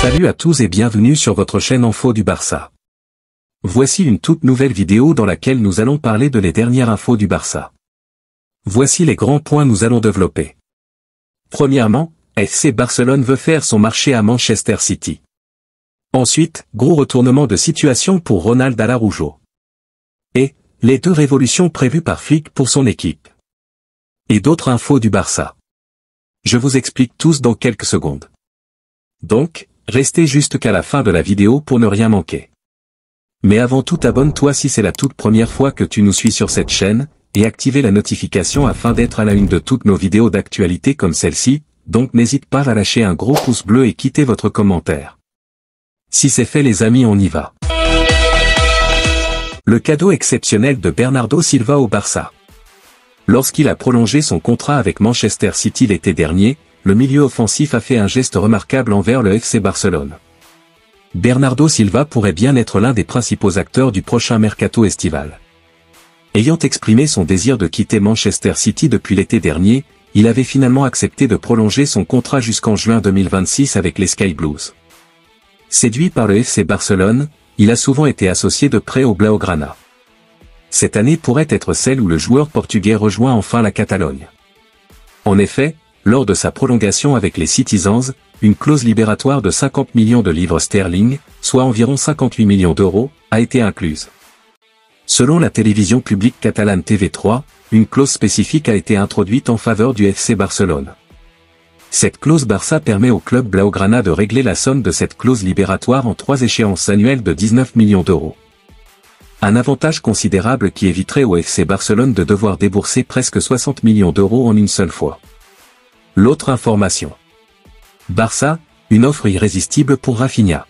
Salut à tous et bienvenue sur votre chaîne Info du Barça. Voici une toute nouvelle vidéo dans laquelle nous allons parler de les dernières infos du Barça. Voici les grands points nous allons développer. Premièrement, FC Barcelone veut faire son marché à Manchester City. Ensuite, gros retournement de situation pour Ronald Araujo. Et, les 2 révolutions prévues par Flick pour son équipe. Et d'autres infos du Barça. Je vous explique tous dans quelques secondes. Donc, restez juste qu'à la fin de la vidéo pour ne rien manquer. Mais avant tout, abonne-toi si c'est la toute première fois que tu nous suis sur cette chaîne, et activez la notification afin d'être à la une de toutes nos vidéos d'actualité comme celle-ci, donc n'hésite pas à lâcher un gros pouce bleu et quitter votre commentaire. Si c'est fait les amis, on y va. Le cadeau exceptionnel de Bernardo Silva au Barça. Lorsqu'il a prolongé son contrat avec Manchester City l'été dernier, le milieu offensif a fait un geste remarquable envers le FC Barcelone. Bernardo Silva pourrait bien être l'un des principaux acteurs du prochain mercato estival. Ayant exprimé son désir de quitter Manchester City depuis l'été dernier, il avait finalement accepté de prolonger son contrat jusqu'en juin 2026 avec les Sky Blues. Séduit par le FC Barcelone, il a souvent été associé de près au Blaugrana. Cette année pourrait être celle où le joueur portugais rejoint enfin la Catalogne. En effet, lors de sa prolongation avec les Citizens, une clause libératoire de 50 millions de livres sterling, soit environ 58 millions d'euros, a été incluse. Selon la télévision publique catalane TV3, une clause spécifique a été introduite en faveur du FC Barcelone. Cette clause Barça permet au club Blaugrana de régler la somme de cette clause libératoire en 3 échéances annuelles de 19 millions d'euros. Un avantage considérable qui éviterait au FC Barcelone de devoir débourser presque 60 millions d'euros en une seule fois. L'autre information. Barça, une offre irrésistible pour Rafinha.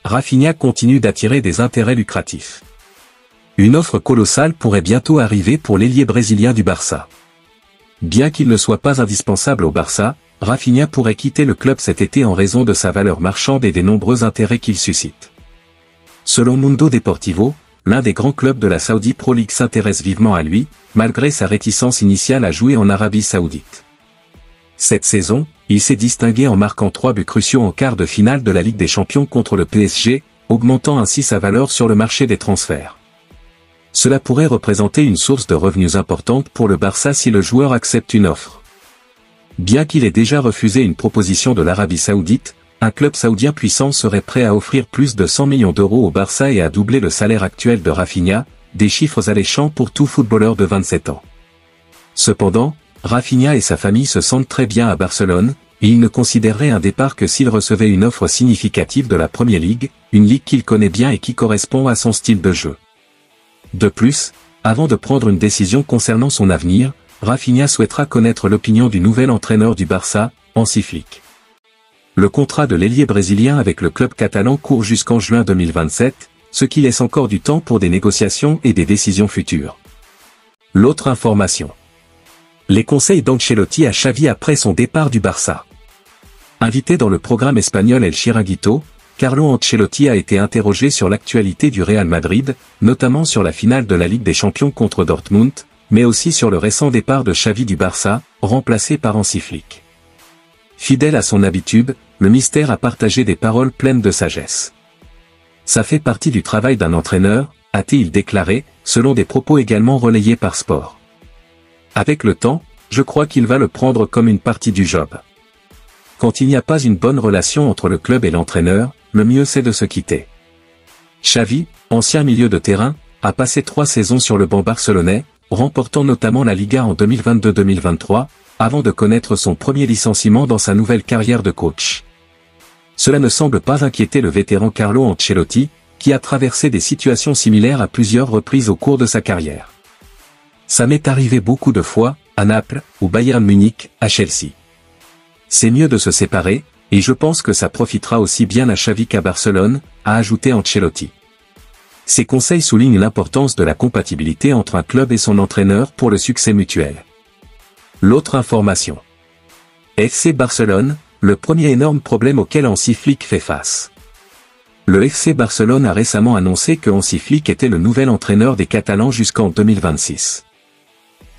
Rafinha continue d'attirer des intérêts lucratifs. Une offre colossale pourrait bientôt arriver pour l'ailier brésilien du Barça. Bien qu'il ne soit pas indispensable au Barça, Rafinha pourrait quitter le club cet été en raison de sa valeur marchande et des nombreux intérêts qu'il suscite. Selon Mundo Deportivo, l'un des grands clubs de la Saudi Pro League s'intéresse vivement à lui, malgré sa réticence initiale à jouer en Arabie Saoudite. Cette saison, il s'est distingué en marquant 3 buts cruciaux en quart de finale de la Ligue des Champions contre le PSG, augmentant ainsi sa valeur sur le marché des transferts. Cela pourrait représenter une source de revenus importante pour le Barça si le joueur accepte une offre. Bien qu'il ait déjà refusé une proposition de l'Arabie Saoudite, un club saoudien puissant serait prêt à offrir plus de 100 millions d'euros au Barça et à doubler le salaire actuel de Rafinha, des chiffres alléchants pour tout footballeur de 27 ans. Cependant, Rafinha et sa famille se sentent très bien à Barcelone, et il ne considérerait un départ que s'il recevait une offre significative de la Premier League, une ligue qu'il connaît bien et qui correspond à son style de jeu. De plus, avant de prendre une décision concernant son avenir, Rafinha souhaitera connaître l'opinion du nouvel entraîneur du Barça, Hansi Flick. Le contrat de l'ailier brésilien avec le club catalan court jusqu'en juin 2027, ce qui laisse encore du temps pour des négociations et des décisions futures. L'autre information. Les conseils d'Ancelotti à Xavi après son départ du Barça. Invité dans le programme espagnol El Chiringuito, Carlo Ancelotti a été interrogé sur l'actualité du Real Madrid, notamment sur la finale de la Ligue des Champions contre Dortmund, mais aussi sur le récent départ de Xavi du Barça, remplacé par Hansi Flick. Fidèle à son habitude, le mystère a partagé des paroles pleines de sagesse. Ça fait partie du travail d'un entraîneur, a-t-il déclaré, selon des propos également relayés par Sport. Avec le temps, je crois qu'il va le prendre comme une partie du job. Quand il n'y a pas une bonne relation entre le club et l'entraîneur, le mieux c'est de se quitter. Xavi, ancien milieu de terrain, a passé 3 saisons sur le banc barcelonais, remportant notamment la Liga en 2022-2023, avant de connaître son premier licenciement dans sa nouvelle carrière de coach. Cela ne semble pas inquiéter le vétéran Carlo Ancelotti, qui a traversé des situations similaires à plusieurs reprises au cours de sa carrière. Ça m'est arrivé beaucoup de fois, à Naples, au Bayern Munich, à Chelsea. C'est mieux de se séparer, et je pense que ça profitera aussi bien à Xavi qu'à Barcelone, a ajouté Ancelotti. Ces conseils soulignent l'importance de la compatibilité entre un club et son entraîneur pour le succès mutuel. L'autre information. FC Barcelone, le premier énorme problème auquel Hansi Flick fait face. Le FC Barcelone a récemment annoncé que Hansi Flick était le nouvel entraîneur des Catalans jusqu'en 2026.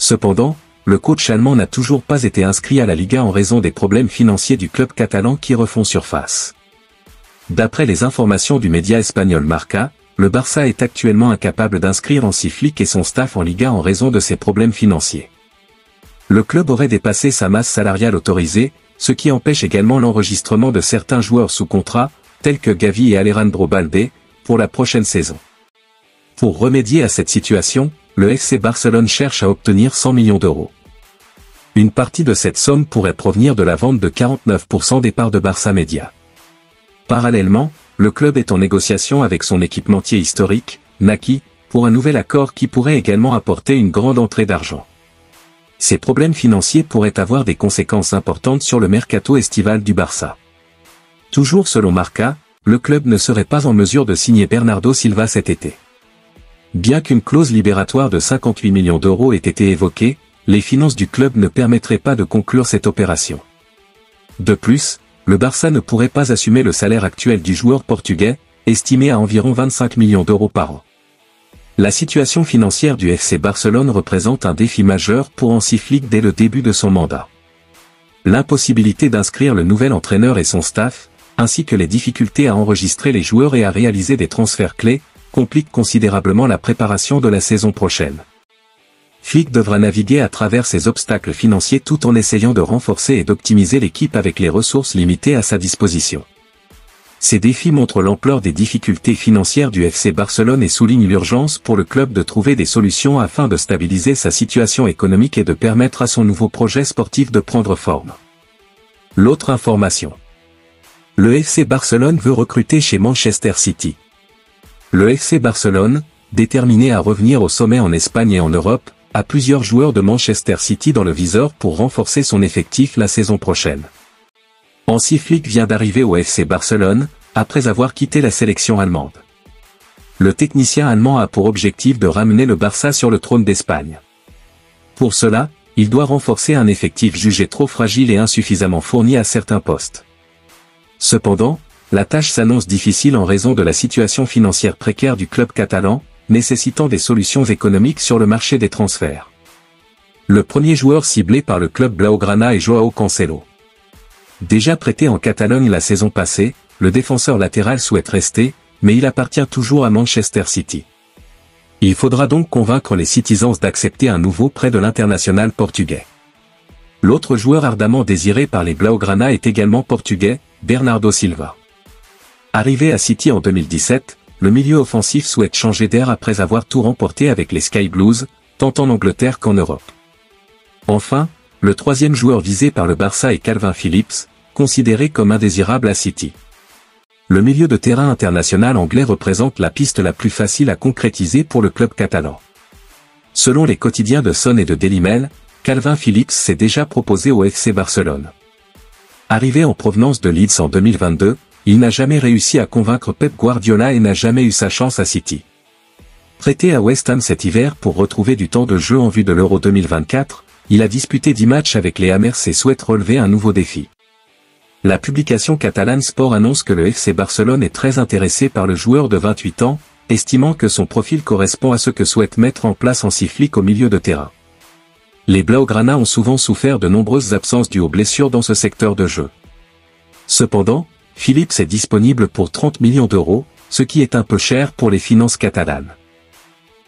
Cependant, le coach allemand n'a toujours pas été inscrit à la Liga en raison des problèmes financiers du club catalan qui refont surface. D'après les informations du média espagnol Marca, le Barça est actuellement incapable d'inscrire Hansi Flick et son staff en Liga en raison de ses problèmes financiers. Le club aurait dépassé sa masse salariale autorisée, ce qui empêche également l'enregistrement de certains joueurs sous contrat, tels que Gavi et Alejandro Balde, pour la prochaine saison. Pour remédier à cette situation, le FC Barcelone cherche à obtenir 100 millions d'euros. Une partie de cette somme pourrait provenir de la vente de 49% des parts de Barça Media. Parallèlement, le club est en négociation avec son équipementier historique, Nike, pour un nouvel accord qui pourrait également apporter une grande entrée d'argent. Ces problèmes financiers pourraient avoir des conséquences importantes sur le mercato estival du Barça. Toujours selon Marca, le club ne serait pas en mesure de signer Bernardo Silva cet été. Bien qu'une clause libératoire de 58 millions d'euros ait été évoquée, les finances du club ne permettraient pas de conclure cette opération. De plus, le Barça ne pourrait pas assumer le salaire actuel du joueur portugais, estimé à environ 25 millions d'euros par an. La situation financière du FC Barcelone représente un défi majeur pour Hansi Flick dès le début de son mandat. L'impossibilité d'inscrire le nouvel entraîneur et son staff, ainsi que les difficultés à enregistrer les joueurs et à réaliser des transferts clés, compliquent considérablement la préparation de la saison prochaine. Flick devra naviguer à travers ces obstacles financiers tout en essayant de renforcer et d'optimiser l'équipe avec les ressources limitées à sa disposition. Ces défis montrent l'ampleur des difficultés financières du FC Barcelone et soulignent l'urgence pour le club de trouver des solutions afin de stabiliser sa situation économique et de permettre à son nouveau projet sportif de prendre forme. L'autre information. Le FC Barcelone veut recruter chez Manchester City. Le FC Barcelone, déterminé à revenir au sommet en Espagne et en Europe, a plusieurs joueurs de Manchester City dans le viseur pour renforcer son effectif la saison prochaine. Hansi Flick vient d'arriver au FC Barcelone, après avoir quitté la sélection allemande. Le technicien allemand a pour objectif de ramener le Barça sur le trône d'Espagne. Pour cela, il doit renforcer un effectif jugé trop fragile et insuffisamment fourni à certains postes. Cependant, la tâche s'annonce difficile en raison de la situation financière précaire du club catalan, nécessitant des solutions économiques sur le marché des transferts. Le premier joueur ciblé par le club blaugrana est Joao Cancelo. Déjà prêté en Catalogne la saison passée, le défenseur latéral souhaite rester, mais il appartient toujours à Manchester City. Il faudra donc convaincre les Citizens d'accepter un nouveau prêt de l'international portugais. L'autre joueur ardemment désiré par les blaugrana est également portugais, Bernardo Silva. Arrivé à City en 2017, le milieu offensif souhaite changer d'air après avoir tout remporté avec les Sky Blues, tant en Angleterre qu'en Europe. Enfin, le troisième joueur visé par le Barça est Calvin Phillips, considéré comme indésirable à City. Le milieu de terrain international anglais représente la piste la plus facile à concrétiser pour le club catalan. Selon les quotidiens de Sun et de Daily Mail, Calvin Phillips s'est déjà proposé au FC Barcelone. Arrivé en provenance de Leeds en 2022, il n'a jamais réussi à convaincre Pep Guardiola et n'a jamais eu sa chance à City. Prêté à West Ham cet hiver pour retrouver du temps de jeu en vue de l'Euro 2024, il a disputé 10 matchs avec les Hammers et souhaite relever un nouveau défi. La publication catalane Sport annonce que le FC Barcelone est très intéressé par le joueur de 28 ans, estimant que son profil correspond à ce que souhaite mettre en place Hansi Flick au milieu de terrain. Les blaugrana ont souvent souffert de nombreuses absences dues aux blessures dans ce secteur de jeu. Cependant, Phillips est disponible pour 30 millions d'euros, ce qui est un peu cher pour les finances catalanes.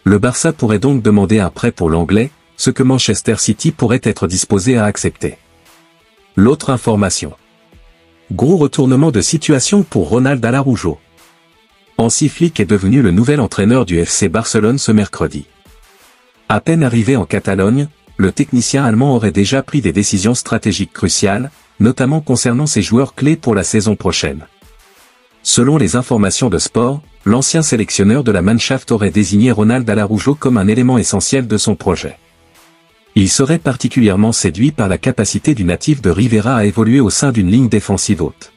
Le Barça pourrait donc demander un prêt pour l'anglais, ce que Manchester City pourrait être disposé à accepter. L'autre information. Gros retournement de situation pour Ronald Araujo. Hansi Flick est devenu le nouvel entraîneur du FC Barcelone ce mercredi. À peine arrivé en Catalogne, le technicien allemand aurait déjà pris des décisions stratégiques cruciales, notamment concernant ses joueurs clés pour la saison prochaine. Selon les informations de Sport, l'ancien sélectionneur de la Mannschaft aurait désigné Ronald Araujo comme un élément essentiel de son projet. Il serait particulièrement séduit par la capacité du natif de Rivera à évoluer au sein d'une ligne défensive haute.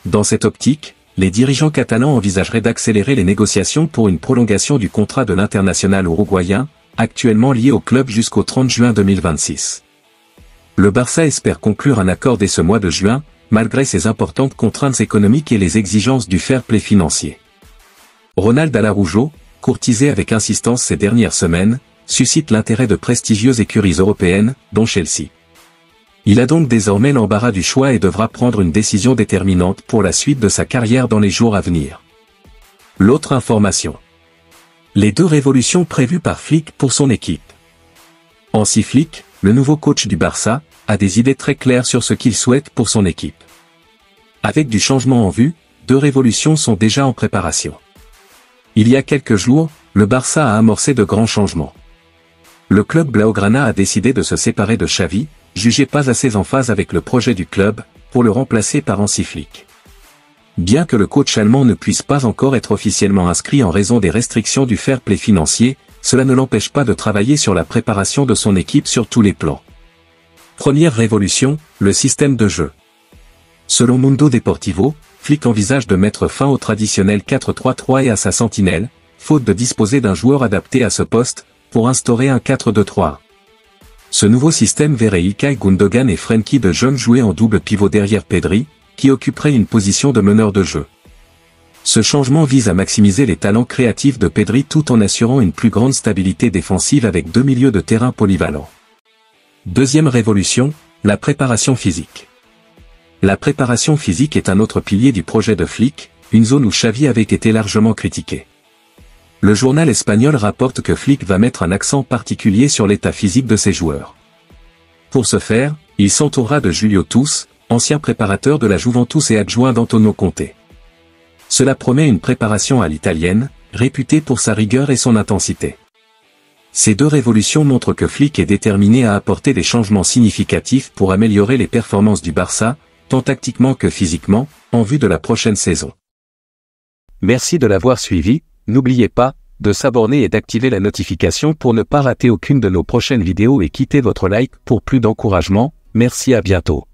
Dans cette optique, les dirigeants catalans envisageraient d'accélérer les négociations pour une prolongation du contrat de l'international uruguayen, actuellement lié au club jusqu'au 30 juin 2026. Le Barça espère conclure un accord dès ce mois de juin, malgré ses importantes contraintes économiques et les exigences du fair play financier. Ronald Araujo, courtisé avec insistance ces dernières semaines, suscite l'intérêt de prestigieuses écuries européennes, dont Chelsea. Il a donc désormais l'embarras du choix et devra prendre une décision déterminante pour la suite de sa carrière dans les jours à venir. L'autre information. Les 2 révolutions prévues par Flick pour son équipe. Hansi Flick, le nouveau coach du Barça, a des idées très claires sur ce qu'il souhaite pour son équipe. Avec du changement en vue, 2 révolutions sont déjà en préparation. Il y a quelques jours, le Barça a amorcé de grands changements. Le club blaugrana a décidé de se séparer de Xavi, jugé pas assez en phase avec le projet du club, pour le remplacer par Hansi Flick. Bien que le coach allemand ne puisse pas encore être officiellement inscrit en raison des restrictions du fair play financier, cela ne l'empêche pas de travailler sur la préparation de son équipe sur tous les plans. Première révolution, le système de jeu. Selon Mundo Deportivo, Flick envisage de mettre fin au traditionnel 4-3-3 et à sa sentinelle, faute de disposer d'un joueur adapté à ce poste, pour instaurer un 4-2-3. Ce nouveau système verrait Ilkay Gundogan et Frenkie de Jong jouer en double pivot derrière Pedri, qui occuperait une position de meneur de jeu. Ce changement vise à maximiser les talents créatifs de Pedri tout en assurant une plus grande stabilité défensive avec 2 milieux de terrain polyvalents. Deuxième révolution, la préparation physique. La préparation physique est un autre pilier du projet de Flick, une zone où Xavi avait été largement critiqué. Le journal espagnol rapporte que Flick va mettre un accent particulier sur l'état physique de ses joueurs. Pour ce faire, il s'entourera de Julio Tous, ancien préparateur de la Juventus et adjoint d'Antonio Conte. Cela promet une préparation à l'italienne, réputée pour sa rigueur et son intensité. Ces 2 révolutions montrent que Flick est déterminé à apporter des changements significatifs pour améliorer les performances du Barça, tant tactiquement que physiquement, en vue de la prochaine saison. Merci de l'avoir suivi, n'oubliez pas de s'abonner et d'activer la notification pour ne pas rater aucune de nos prochaines vidéos et quittez votre like pour plus d'encouragement. Merci, à bientôt.